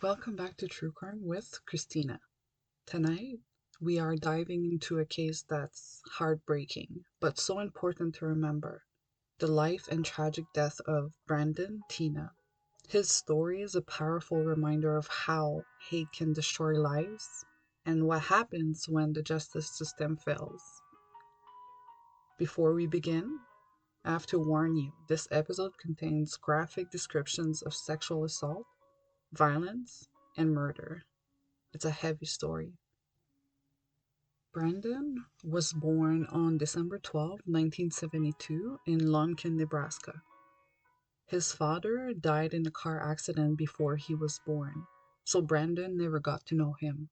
Welcome back to True Crime with Christina. Tonight, we are diving into a case that's heartbreaking, but so important to remember: the life and tragic death of Brandon Teena. His story is a powerful reminder of how hate can destroy lives and what happens when the justice system fails. Before we begin, I have to warn you, this episode contains graphic descriptions of sexual assault, violence, and murder. It's a heavy story. Brandon was born on December 12, 1972, in Lumpkin, Nebraska. His father died in a car accident before he was born, so Brandon never got to know him.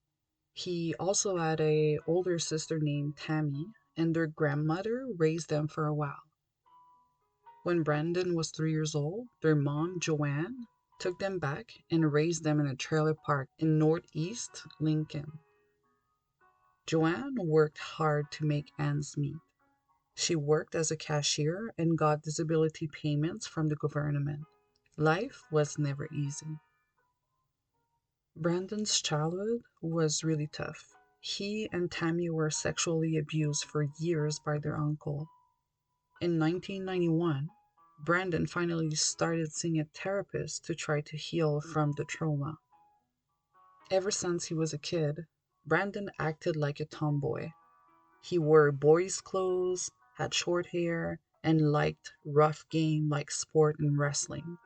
He also had a older sister named Tammy, and their grandmother raised them for a while. When Brandon was 3 years old, their mom, Joanne, took them back and raised them in a trailer park in northeast Lincoln. Joanne worked hard to make ends meet. She worked as a cashier and got disability payments from the government. Life was never easy. Brandon's childhood was really tough. He and Tammy were sexually abused for years by their uncle. In 1991, Brandon finally started seeing a therapist to try to heal from the trauma. Ever since he was a kid, Brandon acted like a tomboy. He wore boys' clothes, had short hair, and liked rough game like sport and wrestling.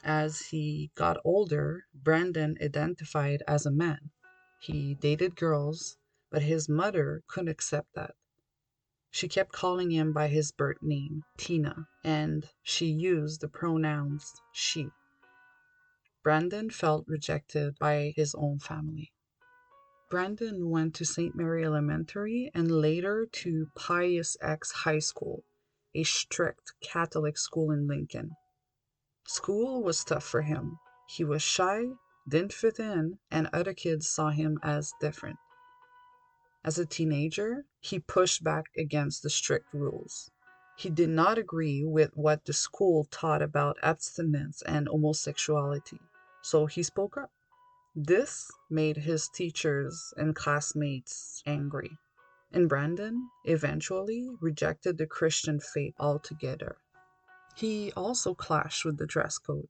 As he got older, Brandon identified as a man. He dated girls, but his mother couldn't accept that. She kept calling him by his birth name, Teena, and she used the pronouns she. Brandon felt rejected by his own family. Brandon went to St. Mary Elementary and later to Pius X High School, a strict Catholic school in Lincoln. School was tough for him. He was shy, didn't fit in, and other kids saw him as different. As a teenager, he pushed back against the strict rules. He did not agree with what the school taught about abstinence and homosexuality, so he spoke up. This made his teachers and classmates angry, and Brandon eventually rejected the Christian faith altogether. He also clashed with the dress code.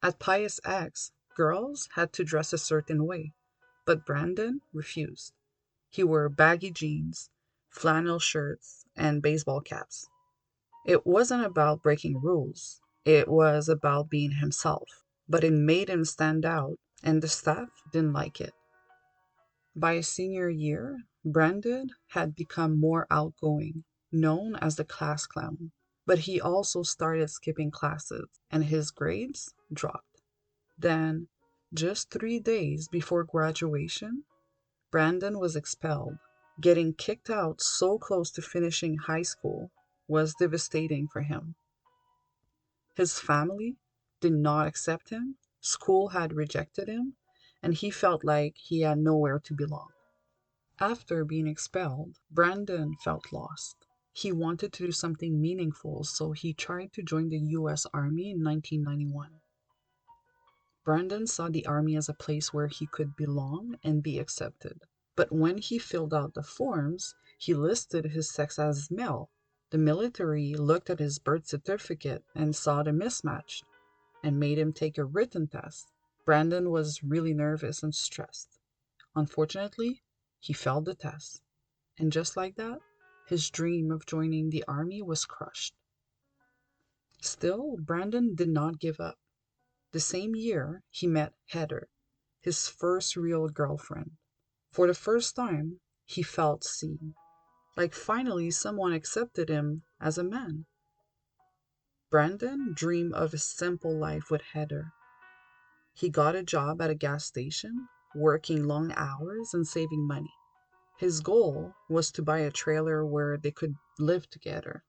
At Pius X, girls had to dress a certain way, but Brandon refused. He wore baggy jeans, flannel shirts, and baseball caps. It wasn't about breaking rules, it was about being himself. But it made him stand out, and the staff didn't like it. By his senior year, Brandon had become more outgoing, known as the class clown. But he also started skipping classes, and his grades dropped. Then, just 3 days before graduation, Brandon was expelled. Getting kicked out so close to finishing high school was devastating for him. His family did not accept him, school had rejected him, and he felt like he had nowhere to belong. After being expelled, Brandon felt lost. He wanted to do something meaningful, so he tried to join the US Army in 1991. Brandon saw the Army as a place where he could belong and be accepted. But when he filled out the forms, he listed his sex as male. The military looked at his birth certificate and saw the mismatch and made him take a written test. Brandon was really nervous and stressed. Unfortunately, he failed the test. And just like that, his dream of joining the army was crushed. Still, Brandon did not give up. The same year, he met Heather, his first real girlfriend. For the first time, he felt seen. Like finally someone accepted him as a man. Brandon dreamed of a simple life with Heather. He got a job at a gas station, working long hours and saving money. His goal was to buy a trailer where they could live together.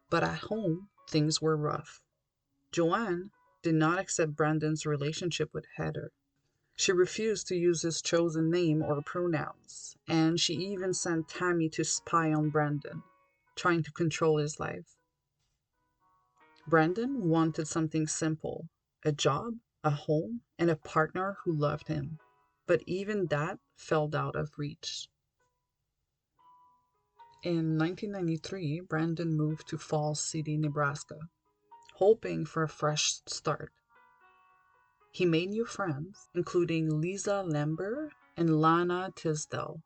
But at home, things were rough. Joanne did not accept Brandon's relationship with Heather. She refused to use his chosen name or pronouns, and she even sent Tammy to spy on Brandon, trying to control his life. Brandon wanted something simple: a job, a home, and a partner who loved him. But even that fell out of reach. In 1993, Brandon moved to Falls City, Nebraska, hoping for a fresh start. He made new friends, including Lisa Lember and Lana Tisdale.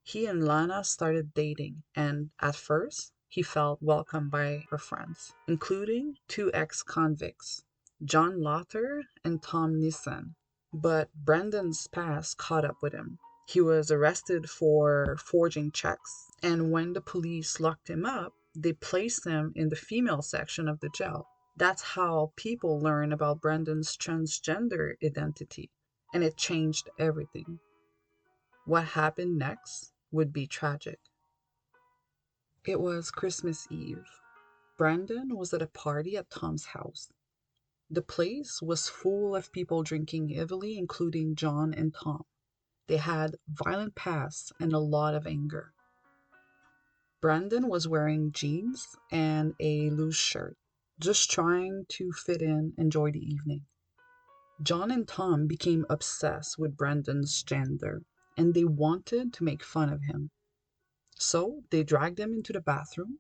He and Lana started dating, and at first, he felt welcomed by her friends, including two ex convicts, John Lothar and Tom Nissen. But Brandon's past caught up with him. He was arrested for forging checks, and when the police locked him up, they placed him in the female section of the jail. That's how people learn about Brandon's transgender identity, and it changed everything. What happened next would be tragic. It was Christmas Eve. Brandon was at a party at Tom's house. The place was full of people drinking heavily, including John and Tom. They had violent pasts and a lot of anger. Brandon was wearing jeans and a loose shirt, just trying to fit in, enjoy the evening. John and Tom became obsessed with Brandon's gender, and they wanted to make fun of him. So they dragged him into the bathroom,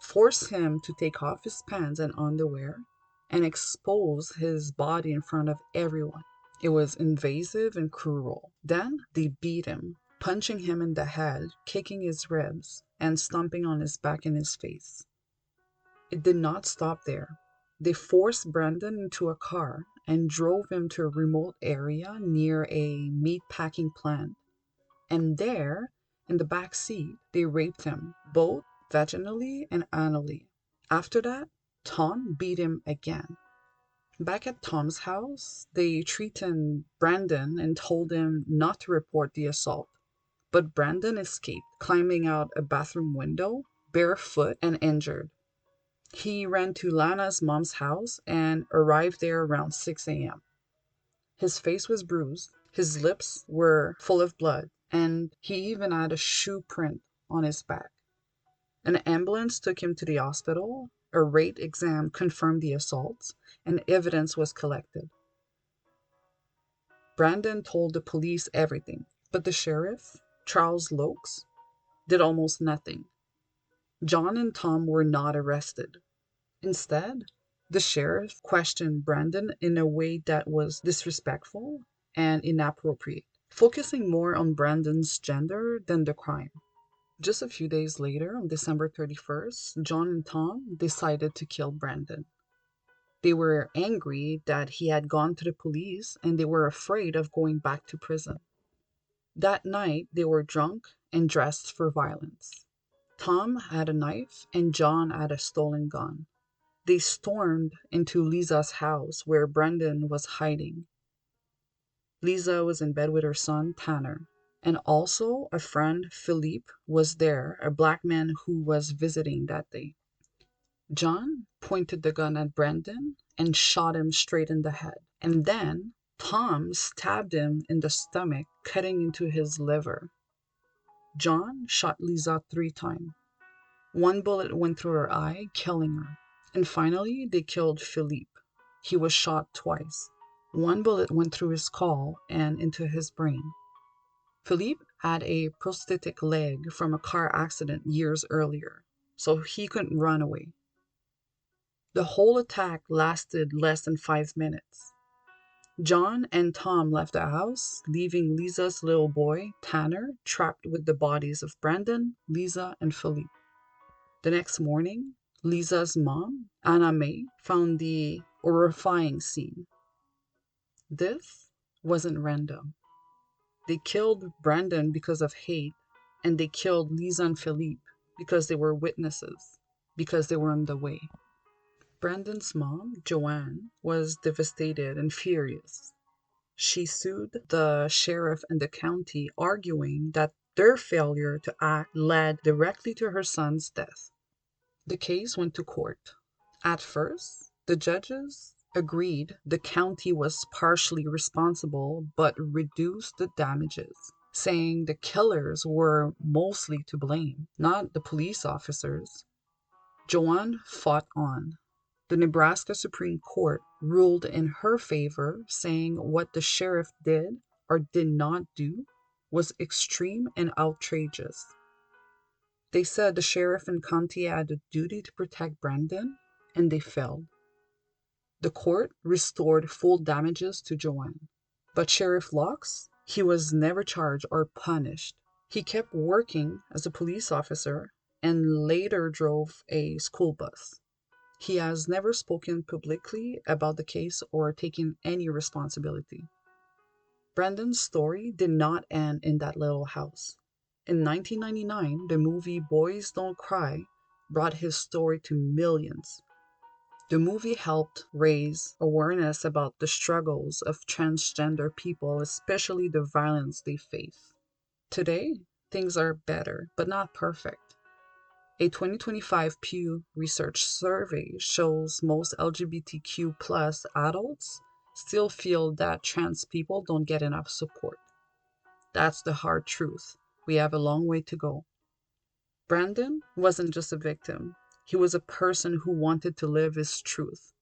forced him to take off his pants and underwear, and expose his body in front of everyone. It was invasive and cruel. Then they beat him, punching him in the head, kicking his ribs, and stomping on his back and his face. It did not stop there. They forced Brandon into a car and drove him to a remote area near a meat packing plant. And there, in the back seat, they raped him, both vaginally and anally. After that, Tom beat him again. Back at Tom's house, they threatened Brandon and told him not to report the assault. But Brandon escaped, climbing out a bathroom window, barefoot and injured. He ran to Lana's mom's house and arrived there around 6 a.m. His face was bruised, his lips were full of blood, and he even had a shoe print on his back. An ambulance took him to the hospital, a rate exam confirmed the assaults, and evidence was collected. Brandon told the police everything, but the sheriff, Charles Lokes, did almost nothing. John and Tom were not arrested. Instead, the sheriff questioned Brandon in a way that was disrespectful and inappropriate, focusing more on Brandon's gender than the crime. Just a few days later, on December 31st, John and Tom decided to kill Brandon. They were angry that he had gone to the police and they were afraid of going back to prison. That night, they were drunk and dressed for violence. Tom had a knife and John had a stolen gun. They stormed into Lisa's house where Brandon was hiding. Lisa was in bed with her son, Tanner. And also, a friend, Philippe, was there, a black man who was visiting that day. John pointed the gun at Brandon and shot him straight in the head. And then Tom stabbed him in the stomach, cutting into his liver. John shot Lisa 3 times. One bullet went through her eye, killing her. And finally, they killed Philippe. He was shot twice. One bullet went through his skull and into his brain. Philippe had a prosthetic leg from a car accident years earlier, so he couldn't run away. The whole attack lasted less than 5 minutes. John and Tom left the house, leaving Lisa's little boy, Tanner, trapped with the bodies of Brandon, Lisa, and Philippe. The next morning, Lisa's mom, Anna May, found the horrifying scene. This wasn't random. They killed Brandon because of hate, and they killed Lisa and Philippe because they were witnesses, because they were in the way. Brandon's mom, Joanne, was devastated and furious. She sued the sheriff and the county, arguing that their failure to act led directly to her son's death. The case went to court. At first, the judges agreed the county was partially responsible but reduced the damages, saying the killers were mostly to blame, not the police officers. Joanne fought on. The Nebraska Supreme Court ruled in her favor, saying what the sheriff did or did not do was extreme and outrageous. They said the sheriff and county had a duty to protect Brandon, and they failed. The court restored full damages to Joanne. But Sheriff Locks, he was never charged or punished. He kept working as a police officer and later drove a school bus. He has never spoken publicly about the case or taken any responsibility. Brandon's story did not end in that little house. In 1999, the movie Boys Don't Cry brought his story to millions. The movie helped raise awareness about the struggles of transgender people, especially the violence they face. Today, things are better, but not perfect. A 2025 Pew Research survey shows most LGBTQ plus adults still feel that trans people don't get enough support. That's the hard truth. We have a long way to go. Brandon wasn't just a victim, he was a person who wanted to live his truth.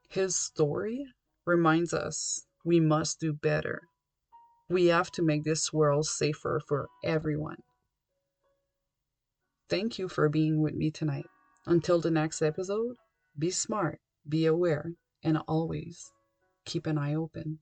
His story reminds us we must do better. We have to make this world safer for everyone. Thank you for being with me tonight. Until the next episode, be smart, be aware, and always keep an eye open.